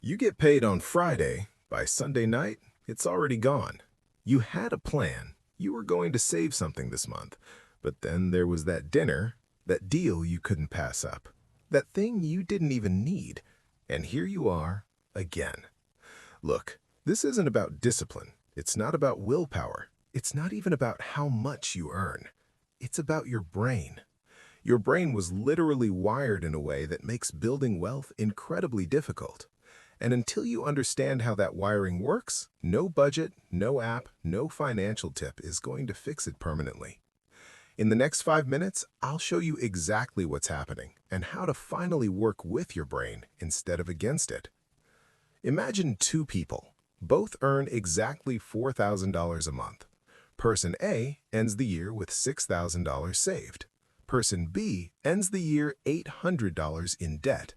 You get paid on Friday. By Sunday night, it's already gone. You had a plan. You were going to save something this month. But then there was that dinner, that deal you couldn't pass up, that thing you didn't even need. And here you are, again. Look, this isn't about discipline. It's not about willpower. It's not even about how much you earn. It's about your brain. Your brain was literally wired in a way that makes building wealth incredibly difficult. And until you understand how that wiring works, no budget, no app, no financial tip is going to fix it permanently. In the next 5 minutes, I'll show you exactly what's happening and how to finally work with your brain instead of against it. Imagine two people. Both earn exactly $4,000 a month. Person A ends the year with $6,000 saved. Person B ends the year $800 in debt.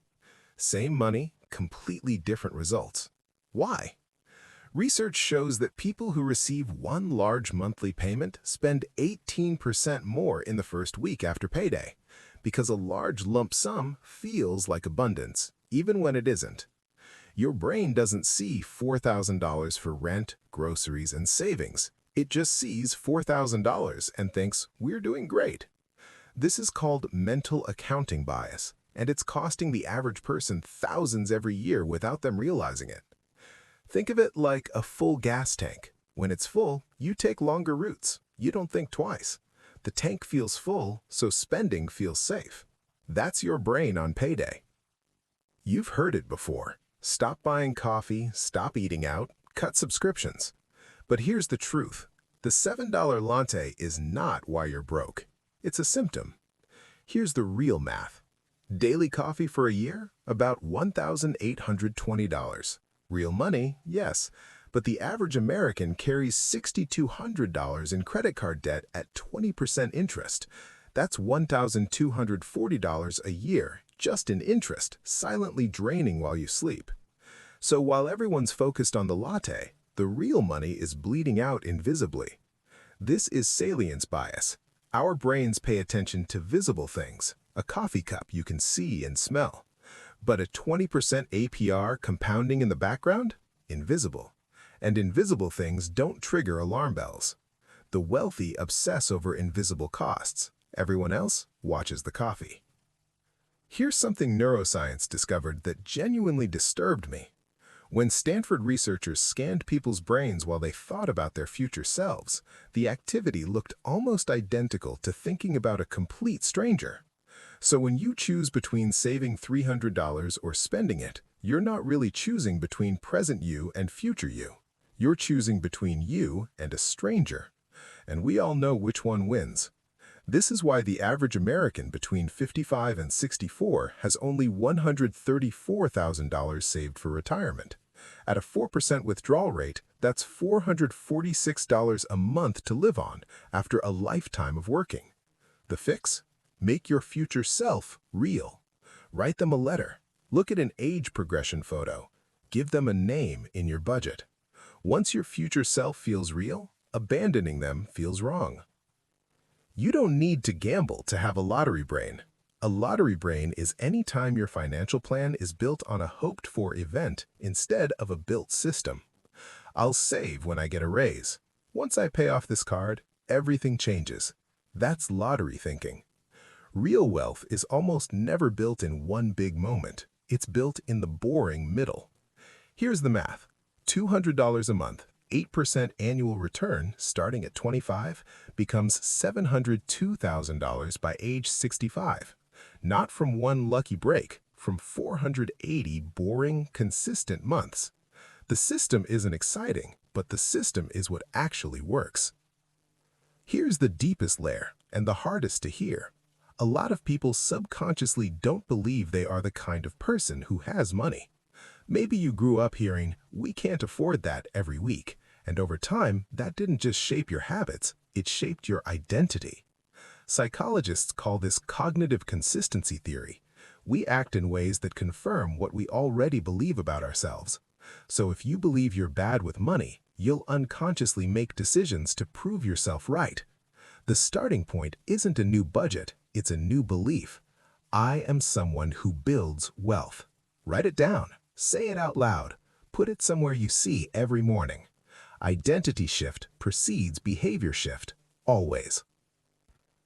Same money, completely different results. Why? Research shows that people who receive one large monthly payment spend 18% more in the first week after payday, because a large lump sum feels like abundance, even when it isn't. Your brain doesn't see $4,000 for rent, groceries, and savings. It just sees $4,000 and thinks, we're doing great. This is called mental accounting bias, and it's costing the average person thousands every year without them realizing it. Think of it like a full gas tank. When it's full, you take longer routes. You don't think twice. The tank feels full, so spending feels safe. That's your brain on payday. You've heard it before. Stop buying coffee, stop eating out, cut subscriptions. But here's the truth. The $7 latte is not why you're broke. It's a symptom. Here's the real math. Daily coffee for a year? About $1,820. Real money? Yes. But the average American carries $6,200 in credit card debt at 20% interest. That's $1,240 a year, just in interest, silently draining while you sleep. So while everyone's focused on the latte, the real money is bleeding out invisibly. This is salience bias. Our brains pay attention to visible things, a coffee cup you can see and smell. But a 20% APR compounding in the background? Invisible. And invisible things don't trigger alarm bells. The wealthy obsess over invisible costs. Everyone else watches the coffee. Here's something neuroscience discovered that genuinely disturbed me. When Stanford researchers scanned people's brains while they thought about their future selves, the activity looked almost identical to thinking about a complete stranger. So when you choose between saving $300 or spending it, you're not really choosing between present you and future you. You're choosing between you and a stranger. And we all know which one wins. This is why the average American between 55 and 64 has only $134,000 saved for retirement. At a 4% withdrawal rate, that's $446 a month to live on after a lifetime of working. The fix? Make your future self real. Write them a letter. Look at an age progression photo. Give them a name in your budget. Once your future self feels real, abandoning them feels wrong. You don't need to gamble to have a lottery brain. A lottery brain is any time your financial plan is built on a hoped-for event instead of a built system. I'll save when I get a raise. Once I pay off this card, everything changes. That's lottery thinking. Real wealth is almost never built in one big moment. It's built in the boring middle. Here's the math. $200 a month, 8% annual return starting at 25 becomes $702,000 by age 65. Not from one lucky break, from 480 boring, consistent months. The system isn't exciting, but the system is what actually works. Here's the deepest layer and the hardest to hear. A lot of people subconsciously don't believe they are the kind of person who has money. Maybe you grew up hearing, "We can't afford that" every week, and over time, that didn't just shape your habits, it shaped your identity. Psychologists call this cognitive consistency theory. We act in ways that confirm what we already believe about ourselves. So if you believe you're bad with money, you'll unconsciously make decisions to prove yourself right. The starting point isn't a new budget, it's a new belief. I am someone who builds wealth. Write it down. Say it out loud. Put it somewhere you see every morning. Identity shift precedes behavior shift, always.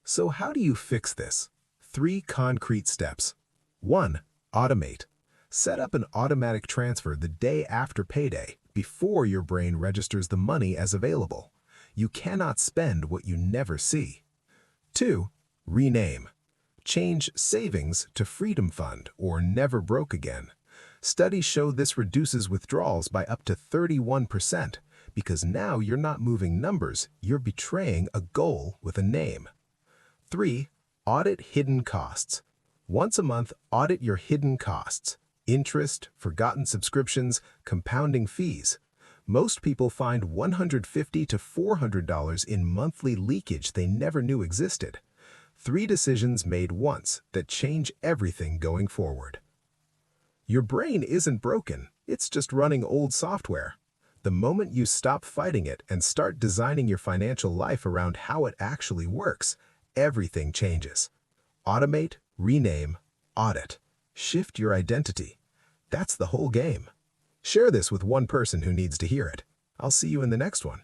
So how do you fix this? 3 concrete steps. 1. Automate. Set up an automatic transfer the day after payday, before your brain registers the money as available. You cannot spend what you never see. 2. Rename. Change savings to Freedom Fund or Never Broke Again. Studies show this reduces withdrawals by up to 31% because now you're not moving numbers, you're betraying a goal with a name. 3. Audit hidden costs. Once a month, audit your hidden costs. Interest, forgotten subscriptions, compounding fees. Most people find $150 to $400 in monthly leakage they never knew existed. 3 decisions made once that change everything going forward. Your brain isn't broken, it's just running old software. The moment you stop fighting it and start designing your financial life around how it actually works, everything changes. Automate, rename, audit. Shift your identity. That's the whole game. Share this with one person who needs to hear it. I'll see you in the next one.